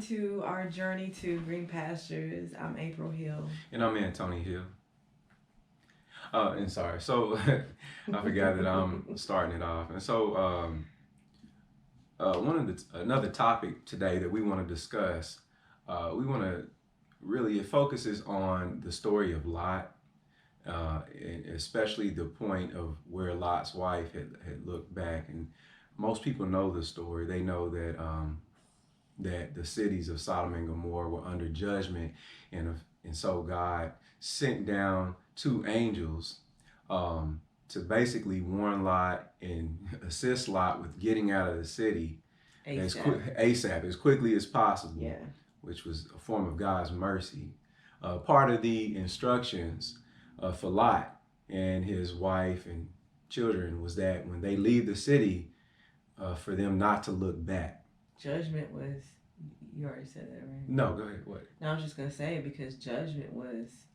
to our journey to green pastures. I'm April Hill. And I'm Anthony Hill. And sorry, so I forgot that I'm starting it off. And so another topic today that we want to discuss, we want to really, it focuses on the story of Lot, and especially the point of where Lot's wife had looked back. And most people know the story. They know that the cities of Sodom and Gomorrah were under judgment, and so God sent down two angels to basically warn Lot and assist Lot with getting out of the city ASAP, as quickly as possible, Yeah. which was a form of God's mercy. Part of the instructions for Lot and his wife and children was that when they leave the city, for them not to look back. Judgment was, you already said that, right? No, go ahead. What? No, I was just going to say, because judgment was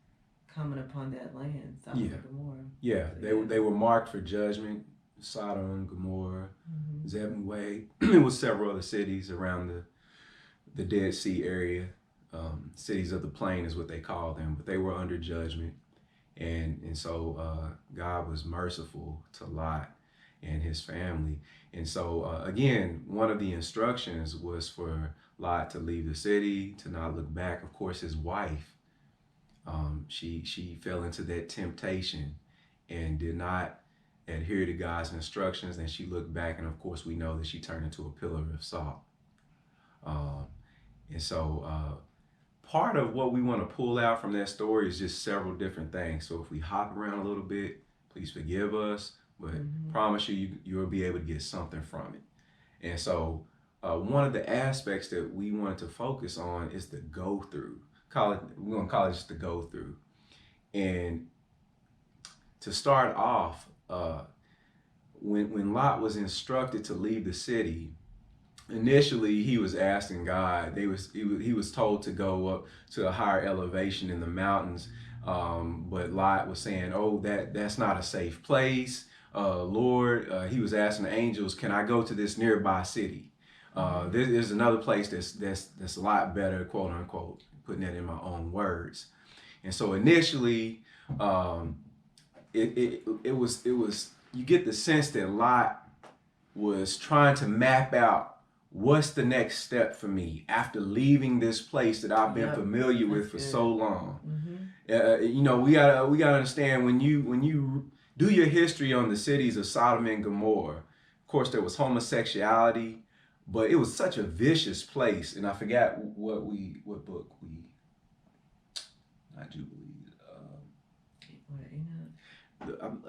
coming upon that land, Sodom and Gomorrah. Yeah, So, they were marked for judgment. Sodom, Gomorrah, Mhm. Zebulun. It was several other cities around the Dead Sea area. Cities of the plain is what they call them, but they were under judgment. And so God was merciful to Lot and his family. And so again, one of the instructions was for Lot to leave the city, to not look back. Of course, his wife, she fell into that temptation and did not adhere to God's instructions, and she looked back, and of course we know that she turned into a pillar of salt. And so part of what we want to pull out from that story is just several different things. So if we hop around a little bit, please forgive us, but promise you'll be able to get something from it. And so one of the aspects that we wanted to focus on is the go through. We're going to call it just the go through. And to start off, when Lot was instructed to leave the city, initially he was asking God. He was told to go up to a higher elevation in the mountains, but Lot was saying, "Oh, that's not a safe place, Lord." He was asking the angels, "Can I go to this nearby city? There's another place that's a lot better," quote unquote, putting that in my own words. And so initially, it was you get the sense that Lot was trying to map out what's the next step for me after leaving this place that I've been familiar with for so long. We gotta understand, when you do your history on the cities of Sodom and Gomorrah, of course there was homosexuality, but it was such a vicious place. And I forgot what book not Jubilees.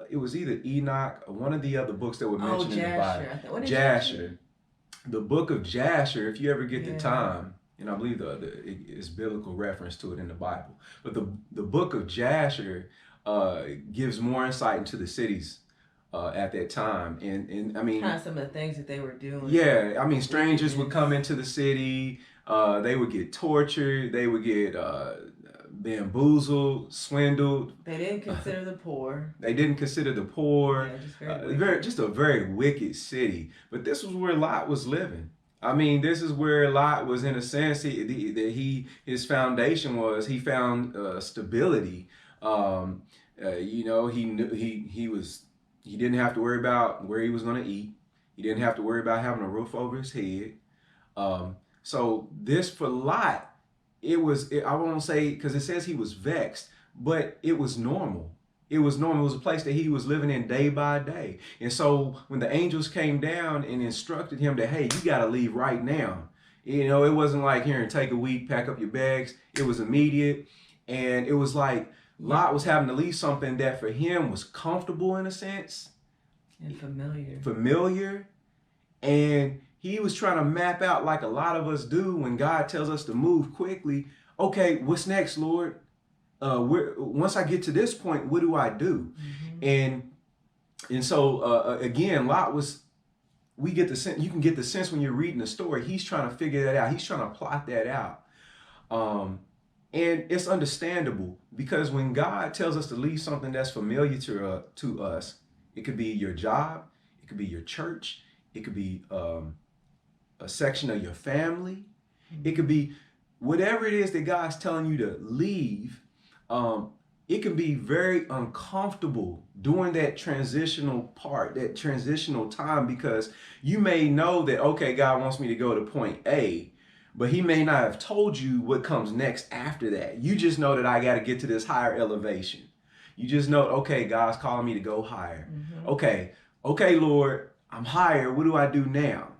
It was either Enoch or one of the other books that were mentioned in the Bible. Jasher. The book of Jasher, if you ever get the time, and I believe it's biblical reference to it in the Bible. But the book of Jasher gives more insight into the cities at that time. And I mean, kind of some of the things that they were doing. Yeah, I mean, strangers would come into the city. They would get tortured. They would get bamboozled, swindled. They didn't consider the poor. They didn't consider the poor. Yeah, just a very wicked city. But this was where Lot was living. I mean, this is where Lot was, in a sense, his foundation was. He found stability. He knew he didn't have to worry about where he was going to eat. He didn't have to worry about having a roof over his head. So this, for Lot, I won't say, because it says he was vexed, but it was normal. It was normal. It was a place that he was living in day by day. And so when the angels came down and instructed him that, hey, you got to leave right now. It wasn't like, here and take a week, pack up your bags. It was immediate. And it was like Lot was having to leave something that for him was comfortable, in a sense. And familiar. And he was trying to map out, like a lot of us do when God tells us to move quickly. Okay, what's next, Lord? Once I get to this point, what do I do? And so again, Lot was. We get the sense. You can get the sense when you're reading the story. He's trying to figure that out. He's trying to plot that out. And it's understandable, because when God tells us to leave something that's familiar to us, it could be your job, it could be your church, it could be a section of your family. It could be whatever it is that God's telling you to leave. It can be very uncomfortable during that transitional part, that transitional time, because you may know that, okay, God wants me to go to point A, but he may not have told you what comes next after that. You just know that I got to get to this higher elevation. You just know, okay, God's calling me to go higher. Okay, Lord, I'm higher. What do I do now?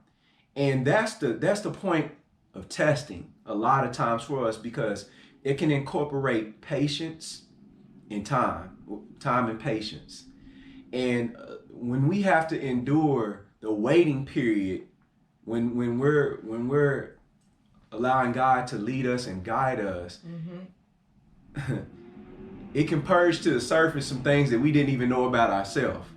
And that's the point of testing a lot of times for us, because it can incorporate patience and time and patience. And when we have to endure the waiting period, when we're allowing God to lead us and guide us, it can purge to the surface some things that we didn't even know about ourselves.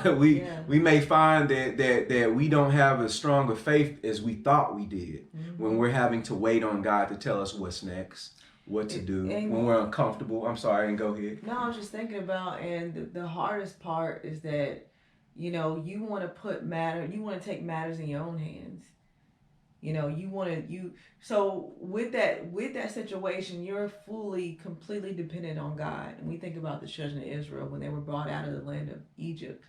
We may find that we don't have as strong a faith as we thought we did when we're having to wait on God to tell us what's next, what to do, when we're uncomfortable. I'm sorry, and go ahead. No, I was just thinking about, and the hardest part is that, you want to take matters in your own hands. So with that situation, you're completely dependent on God. And we think about the children of Israel when they were brought out of the land of Egypt,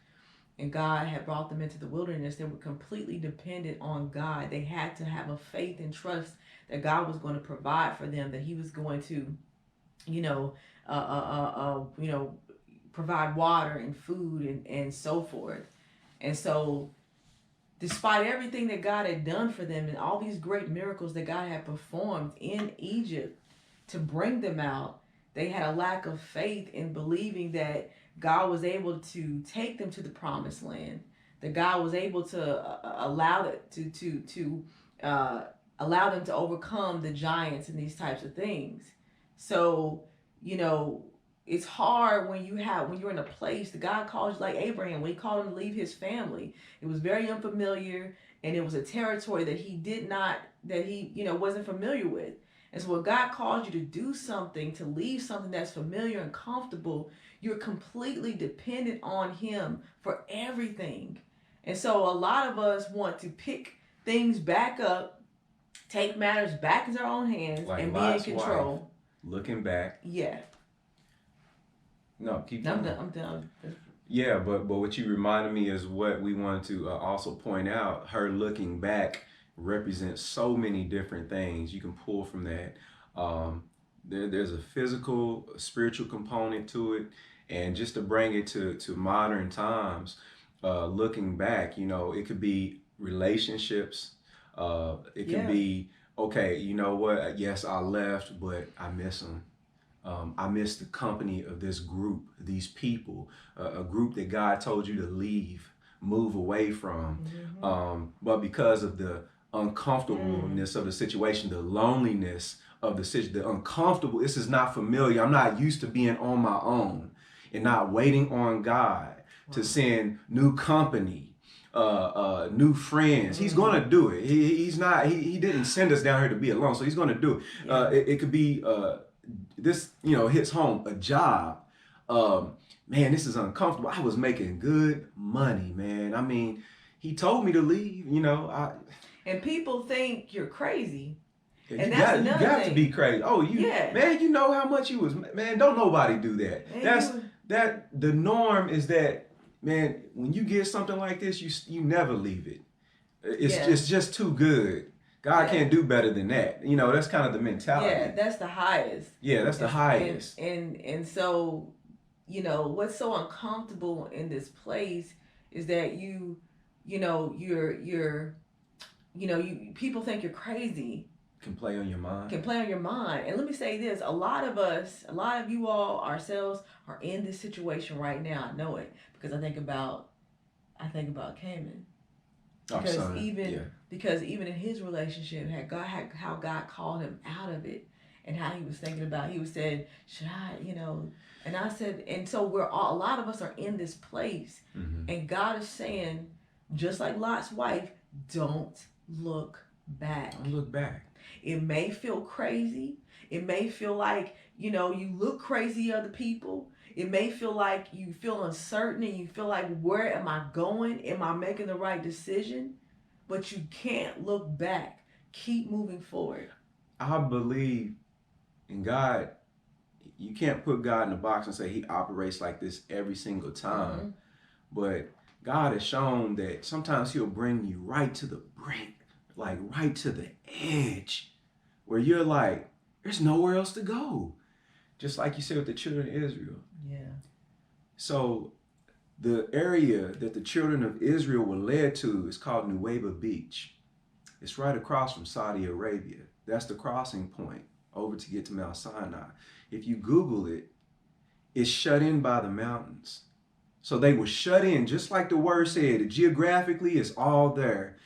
and God had brought them into the wilderness. They were completely dependent on God. They had to have a faith and trust that God was going to provide for them, that he was going to, provide water and food and so forth. And so, despite everything that God had done for them and all these great miracles that God had performed in Egypt to bring them out, they had a lack of faith in believing that God was able to take them to the promised land, that God was able to allow them to overcome the giants and these types of things. So, it's hard when you're in a place that God calls you, like Abraham, when he called him to leave his family. It was very unfamiliar, and it was a territory that he wasn't familiar with. And so when God calls you to do something, to leave something that's familiar and comfortable, you're completely dependent on him for everything. And so a lot of us want to pick things back up, take matters back into our own hands, like and be in control. Wife, looking back. Yeah. No, keep going. I'm done. Yeah, but what you reminded me is what we wanted to also point out. Her looking back represents so many different things you can pull from that. There's a physical, a spiritual component to it, and just to bring it to modern times, looking back, it could be relationships. It can be, okay, you know what? Yes, I left, but I miss them. I miss the company of this group, these people, a group that God told you to leave, move away from. But because of the uncomfortableness of the situation, the loneliness of the situation, the uncomfortable, this is not familiar. I'm not used to being on my own and not waiting on God to send new company, new friends. He's going to do it. He didn't send us down here to be alone, so he's going to do it. It could be, this hits home, a job. Man, this is uncomfortable. I was making good money, man. I mean, he told me to leave, and people think you're crazy. Yeah, and that's another thing. You got to be crazy. Oh, man, you know how much you was, man, don't nobody do that. The norm is that, man, when you get something like this, you never leave it. It's just too good. God can't do better than that. That's kind of the mentality. Yeah, that's the highest. Yeah, that's the highest. And so, what's so uncomfortable in this place is that people think you're crazy. Can play on your mind. And let me say this, a lot of you all, ourselves, are in this situation right now. I know it because I think about Cayman. Because even in his relationship, how God called him out of it, and how he was thinking about, he was saying, should I, and I said, and so a lot of us are in this place, and God is saying, just like Lot's wife, don't look back. Don't look back. It may feel crazy. It may feel like, you look crazy to other people. It may feel like you feel uncertain and you feel like, where am I going? Am I making the right decision? But you can't look back. keep moving forward. I believe in God. You can't put God in a box and say he operates like this every single time. But God has shown that sometimes he'll bring you right to the brink, like right to the edge, where you're like, there's nowhere else to go. Just like you said with the children of Israel. Yeah. So the area that the children of Israel were led to is called Nuweiba Beach. It's right across from Saudi Arabia. That's the crossing point over to get to Mount Sinai. If you Google it, it's shut in by the mountains. So they were shut in, just like the word said. Geographically, it's all there.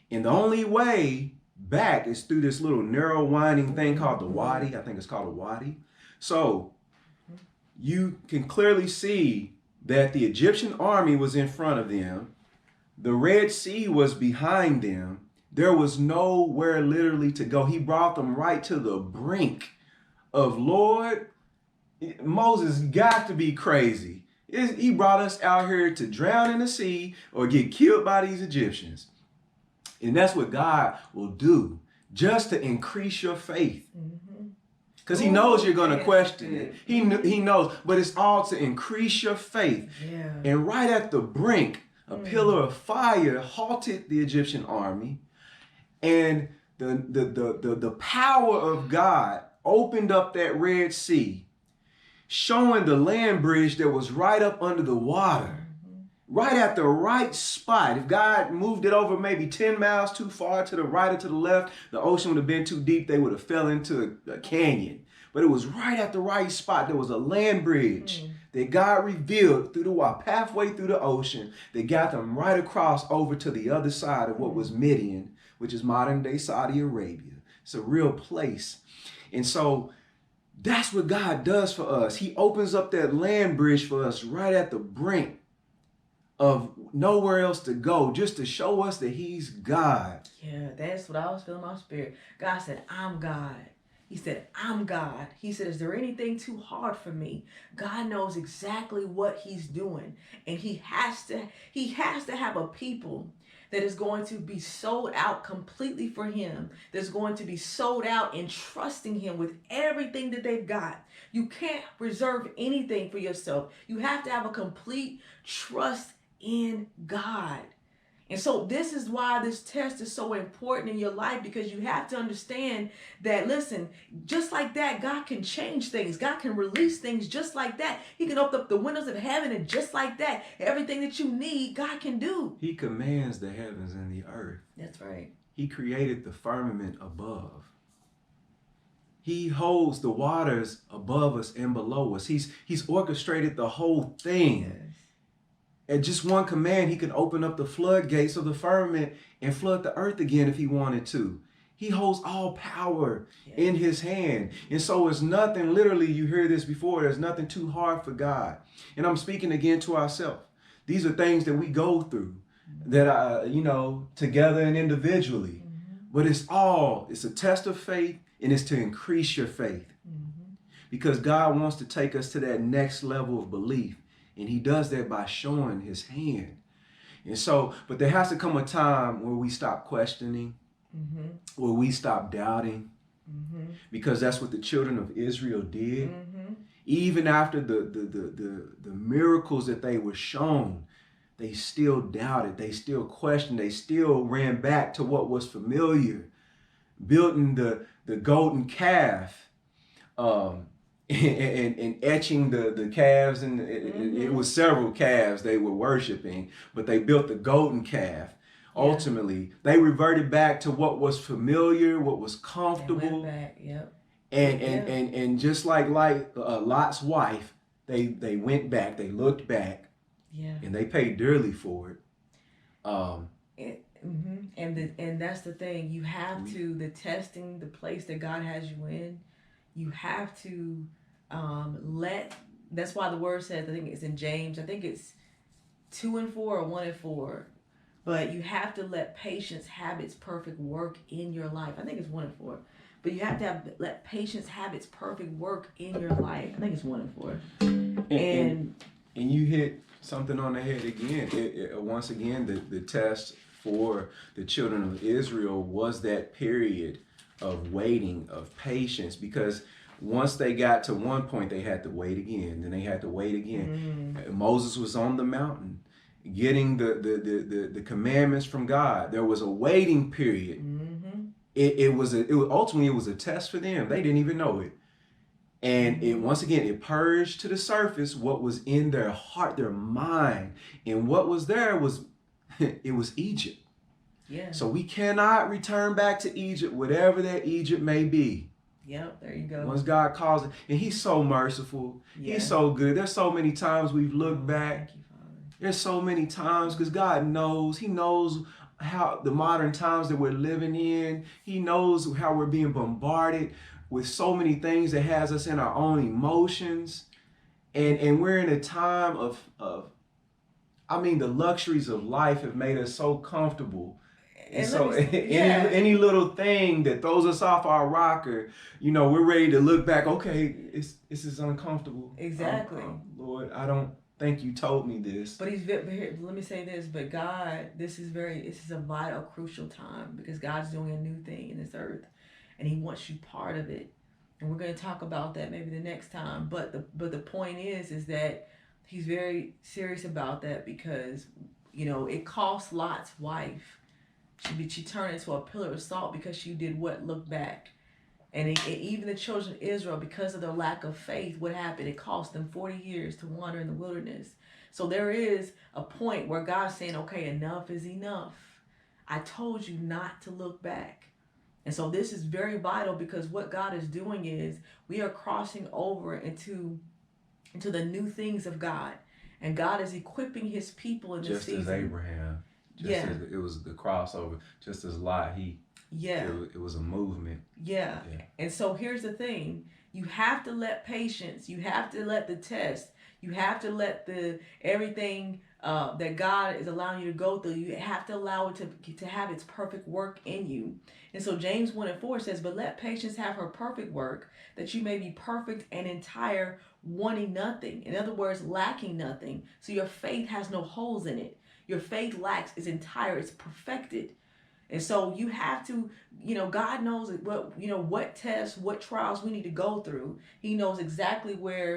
And the only way back is through this little narrow winding thing called the Wadi. I think it's called a Wadi. So you can clearly see that the Egyptian army was in front of them. The Red Sea was behind them. There was nowhere literally to go. He brought them right to the brink of, Lord, Moses got to be crazy. He brought us out here to drown in the sea or get killed by these Egyptians. And that's what God will do, just to increase your faith. Because he knows you're going to question it. He knows, but it's all to increase your faith. Yeah. And right at the brink, a pillar of fire halted the Egyptian army. And the power of God opened up that Red Sea, showing the land bridge that was right up under the water, right at the right spot. If God moved it over maybe 10 miles too far to the right or to the left, the ocean would have been too deep. They would have fell into a canyon. But it was right at the right spot. There was a land bridge that God revealed through the pathway through the ocean that got them right across over to the other side of what was Midian, which is modern day Saudi Arabia. It's a real place. And so that's what God does for us. He opens up that land bridge for us right at the brink of nowhere else to go, just to show us that he's God. Yeah, that's what I was feeling in my spirit. God said, I'm God. He said, I'm God. He said, is there anything too hard for me? God knows exactly what he's doing. And he has to have a people that is going to be sold out completely for him, that's going to be sold out and trusting him with everything that they've got. You can't reserve anything for yourself. You have to have a complete trust in God. And so this is why this test is so important in your life, because you have to understand that, listen, just like that, God can change things. God can release things just like that. He can open up the windows of heaven, and just like that, everything that you need, God can do. He commands the heavens and the earth. That's right. He created the firmament above. He holds the waters above us and below us. He's orchestrated the whole thing. Yes. At just one command, he could open up the floodgates of the firmament and flood the earth again if he wanted to. He holds all power in his hand. And so it's nothing, literally, you hear this before, there's nothing too hard for God. And I'm speaking again to ourselves. These are things that we go through that, together and individually. But it's a test of faith, and it's to increase your faith. Because God wants to take us to that next level of belief. And he does that by showing his hand. And so, but there has to come a time where we stop questioning, where we stop doubting, because that's what the children of Israel did. Even after the miracles that they were shown, they still doubted, they still questioned, they still ran back to what was familiar, building the golden calf, and etching the calves, and it was several calves they were worshiping, but they built the golden calf. Ultimately, they reverted back to what was familiar, what was comfortable. They went back. Yep. And just like Lot's wife, they went back, they looked back, and they paid dearly for it. And that's the thing. You have to, the testing, the place that God has you in, you have to that's why the word says, I think it's in James, I think it's 2:4 or 1:4, but you have to let patience have its perfect work in your life. I think it's 1:4, but you have to let patience have its perfect work in your life. I think it's 1:4. And you hit something on the head again. Once again, the test for the children of Israel was that period of waiting, of patience, because once they got to one point, they had to wait again. Then they had to wait again. Moses was on the mountain getting the commandments from God. There was a waiting period. Ultimately it was a test for them. They didn't even know it. And once again, it purged to the surface what was in their heart, their mind. And what was there was, it was Egypt. Yeah. So we cannot return back to Egypt, whatever that Egypt may be. Yep, there you go. Once God calls it, and he's so merciful. Yeah. He's so good. There's so many times we've looked back. Thank you, Father. There's so many times because God knows. He knows how the modern times that we're living in. He knows how we're being bombarded with so many things that has us in our own emotions. And we're in a time of the luxuries of life have made us so comfortable. And so any little thing that throws us off our rocker, we're ready to look back. Okay, this is uncomfortable. Exactly. Lord, I don't think you told me this. But let me say this, but God, this is a vital, crucial time because God's doing a new thing in this earth and he wants you part of it. And we're going to talk about that maybe the next time. But the point is that he's very serious about that because, it cost Lot's wife. She turned into a pillar of salt because she did what? Look back. And even the children of Israel, because of their lack of faith, what happened? It cost them 40 years to wander in the wilderness. So there is a point where God's saying, okay, enough is enough. I told you not to look back. And so this is very vital because what God is doing is we are crossing over into the new things of God. And God is equipping his people in this season. Just as Abraham. As it was the crossover. Just as Lot, it was a movement. Yeah. And so here's the thing. You have to let patience, you have to let the test, you have to let everything that God is allowing you to go through, you have to allow it to have its perfect work in you. And so James 1:4 says, but let patience have her perfect work, that you may be perfect and entire, wanting nothing. In other words, lacking nothing. So your faith has no holes in it. Your faith lacks, is entire, it's perfected. And so you have to, God knows what tests, what trials we need to go through. He knows exactly where